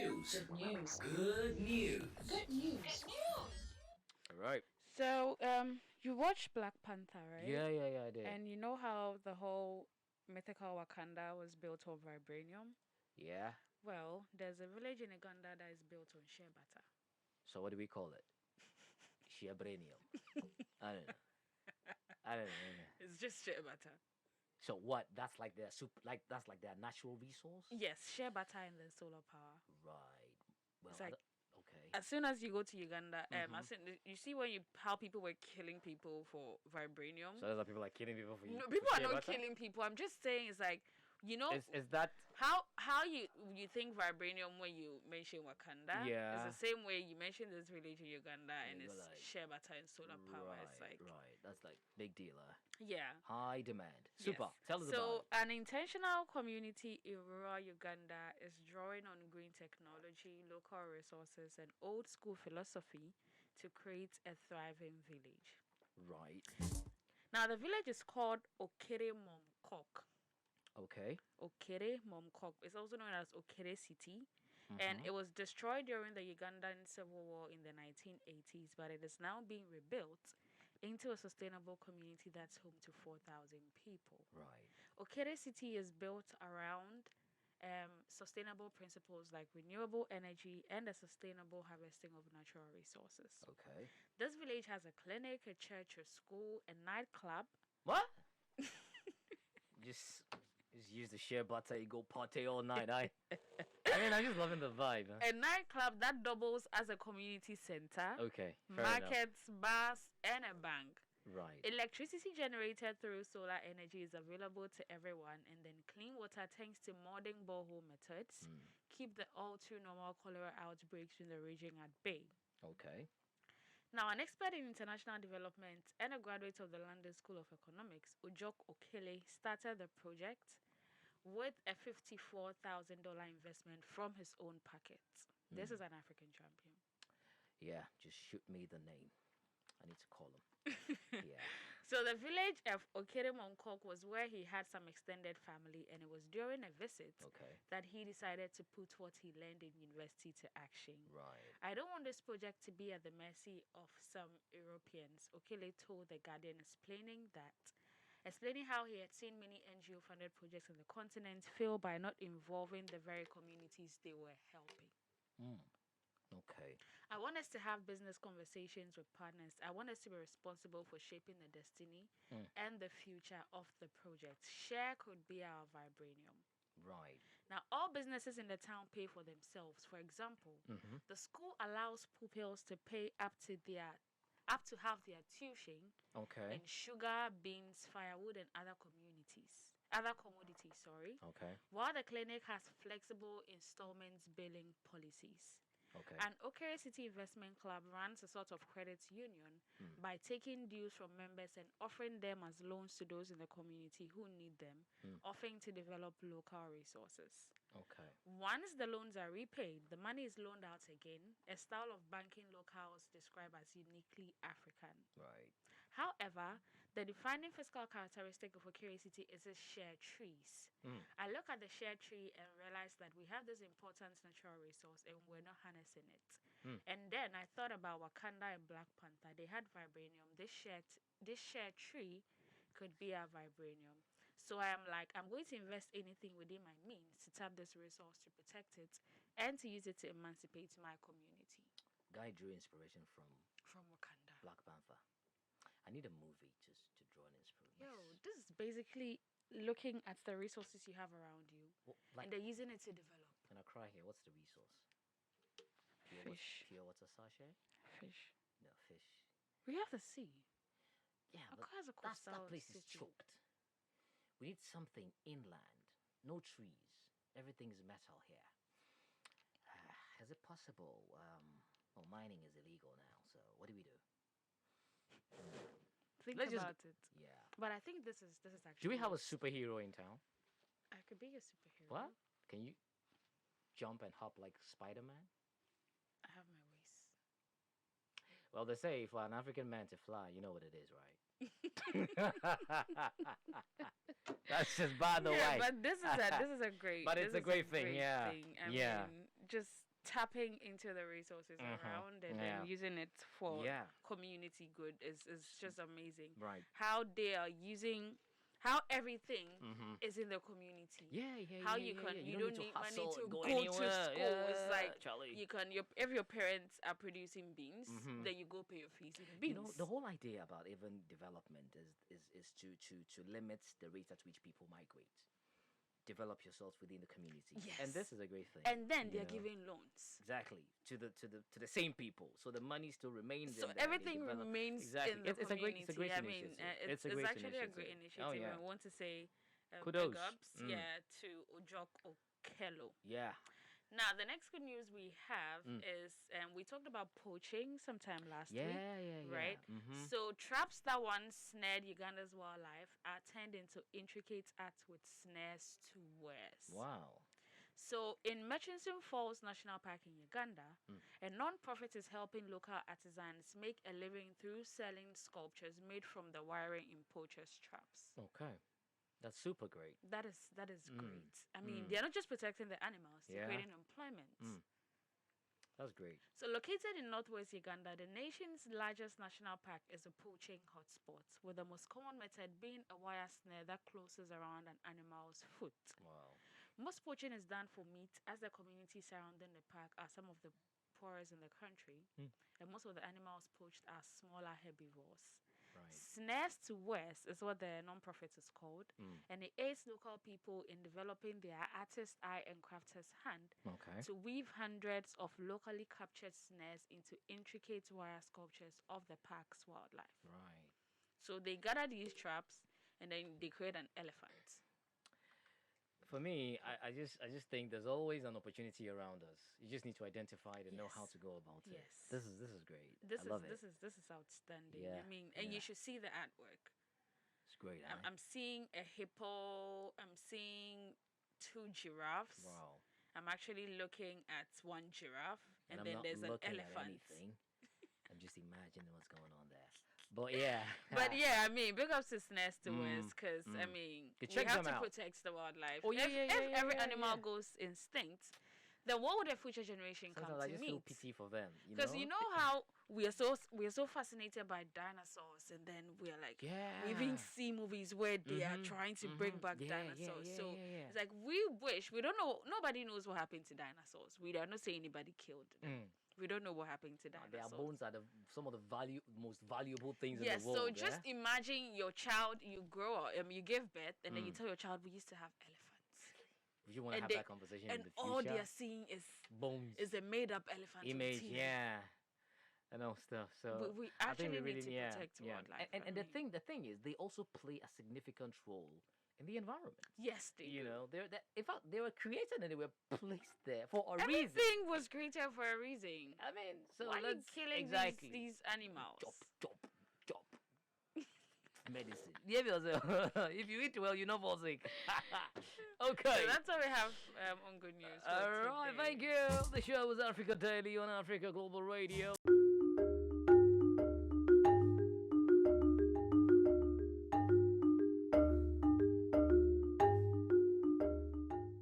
news. Good news. Good news. Good news. All right. So, you watched Black Panther, right? Yeah, I did. And you know how the whole mythical Wakanda was built on vibranium? Yeah. Well, there's a village in Uganda that is built on shea butter. So what do we call it? Shiabranium. I don't know. It's just shea butter. So what? That's like their that's like their natural resource? Yes, shea butter and then solar power. Right. Well, It's like okay. as soon as you go to Uganda, you see how people were killing people for vibranium. So there's like people like killing people for you. No, people are not killing people. I'm just saying it's like, Is that how you think vibranium when you mention Wakanda? Yeah. It's the same way you mention this village in Uganda and you go it's like- shea butter and solar power. It's like right. That's like big deal. yeah. High demand. Super. Yes. Tell us about So, it. an intentional community in rural Uganda is drawing on green technology, local resources, and old school philosophy to create a thriving village. Right. Now, the village is called Okere Momkok. Okay. Okere Momkok. It's also known as Okere City. And it was destroyed during the Ugandan Civil War in the 1980s, but it is now being rebuilt into a sustainable community that's home to 4,000 people. Right. Okere City is built around sustainable principles like renewable energy and the sustainable harvesting of natural resources. Okay. This village has a clinic, a church, a school, a nightclub. What? just use the shea butter, you go party all night, I'm just loving the vibe. Huh? A nightclub that doubles as a community center. Okay. Fair enough. Markets, bars, and a bank. Right. Electricity generated through solar energy is available to everyone, and then clean water thanks to modern borehole methods keep the all too normal cholera outbreaks in the region at bay. Okay. Now, an expert in international development and a graduate of the London School of Economics, Ujok Okele, started the project with a $54,000 investment from his own pocket. This is an African champion. Yeah, just shoot me the name. I need to call him. Yeah. So the village of Okere Momkok was where he had some extended family, and it was during a visit that he decided to put what he learned in university to action. Right. I don't want this project to be at the mercy of some Europeans, Okele told The Guardian, explaining how he had seen many NGO-funded projects on the continent fail by not involving the very communities they were helping. Okay. I want us to have business conversations with partners. I want us to be responsible for shaping the destiny and the future of the project. Share could be our vibranium. Right. Now, all businesses in the town pay for themselves. For example, the school allows pupils to pay up to have their tuition in sugar, beans, firewood, and other commodities. Okay. While the clinic has flexible installments billing policies. Okay. An Okere City Investment Club runs a sort of credit union by taking dues from members and offering them as loans to those in the community who need them, offering to develop local resources. Okay. Once the loans are repaid, the money is loaned out again, a style of banking locals describe as uniquely African. Right. However, the defining fiscal characteristic of Okere City is its share trees. I look at the share tree and realize that we have this important natural resource and we're not harnessing it. And then I thought about Wakanda and Black Panther. They had vibranium. This share tree could be our vibranium. So I am like, I'm going to invest anything within my means to tap this resource, to protect it, and to use it to emancipate my community. Guy drew inspiration from Wakanda. Black Panther. I need a movie just to draw an inspiration. Yo, this is basically looking at the resources you have around you, and they're using it to develop. Can I cry here? What's the resource? Fish. Pure water sachet? Fish. No, fish. We have the sea. Yeah, Accra but has a that coastal place is city. choked. We need something inland. No trees. Everything's metal here. Is it possible? Well, mining is illegal now, so what do we do? Think Let's about just- it. Yeah. But I think this is actually. Do we have a superhero in town? I could be a superhero. What? Can you jump and hop like Spider-Man? I have my waist. Well, they say for an African man to fly, you know what it is, right? That's just by the way. But this is a great. But it's this a is great thing, yeah. I Yeah. mean, just tapping into the resources around and then using it for community good is just amazing. Right. How they are using, how everything is in the community. How you don't need money to go to school. It's like if your parents are producing beans, then you go pay your fees in beans. You know, the whole idea about even development is to limit the rate at which people migrate. Develop yourselves within the community. Yes. And this is a great thing. And then they're giving loans. Exactly. To the same people. So the money still remains so in there. everything remains in the community. It's a great initiative. It's actually a great initiative. Oh, yeah. I want to say kudos. Big ups, to Ojok-Okelo. Yeah. Now, the next good news we have is we talked about poaching sometime last week. Right? So, traps that once snared Uganda's wildlife are turned into intricate arts with snares to wares. Wow. So, in Murchison Falls National Park in Uganda, a non-profit is helping local artisans make a living through selling sculptures made from the wiring in poachers' traps. Okay. That's super great. That is great. I mean, they're not just protecting the animals, they're creating employment. That's great. So located in northwest Uganda, the nation's largest national park is a poaching hotspot, with the most common method being a wire snare that closes around an animal's foot. Wow. Most poaching is done for meat, as the communities surrounding the park are some of the poorest in the country, and most of the animals poached are smaller herbivores. Right. Snares to West is what the non-profit is called, and it aids local people in developing their artist eye and crafter's hand to weave hundreds of locally captured snares into intricate wire sculptures of the park's wildlife. Right. So they gather these traps and then they create an elephant. For me, I just think there's always an opportunity around us. You just need to identify it and know how to go about it. This is great. I love it. This is outstanding. Yeah. I mean, and you should see the artwork. It's great. I'm seeing a hippo. I'm seeing 2 giraffes. Wow. I'm actually looking at 1 giraffe, and I'm then not there's an looking elephant. At anything. I'm just imagining what's going on there. But yeah. I mean, big ups to Snares to West, because I mean, we have to protect the wildlife. Oh, if every animal goes extinct, then what would a future generation come to I just meet? feel pity for them. Because you know how we are so fascinated by dinosaurs, and then we're like, we even see movies where they are trying to bring back dinosaurs. It's like we wish, we don't know, nobody knows what happened to dinosaurs. We are not saying anybody killed them. We don't know what happened to dinosaurs. Their bones are some of the most valuable things in the world. So just imagine your child, you grow up, you give birth, and then you tell your child, we used to have elephants. Would you want to have that conversation in the future? And all they're seeing is bones. Is a made-up elephant image, and all stuff. So we actually need to protect wildlife. And the thing is, they also play a significant role in the environment. Yes, they do. You know, in fact, they were created and they were placed there for a reason. Everything was created for a reason. I mean, so why are you killing these animals? Chop. Medicine. If you eat well, you're not fall sick. Okay. So that's all we have on Good News. All right, thank you. The show was Africa Daily on Africa Global Radio.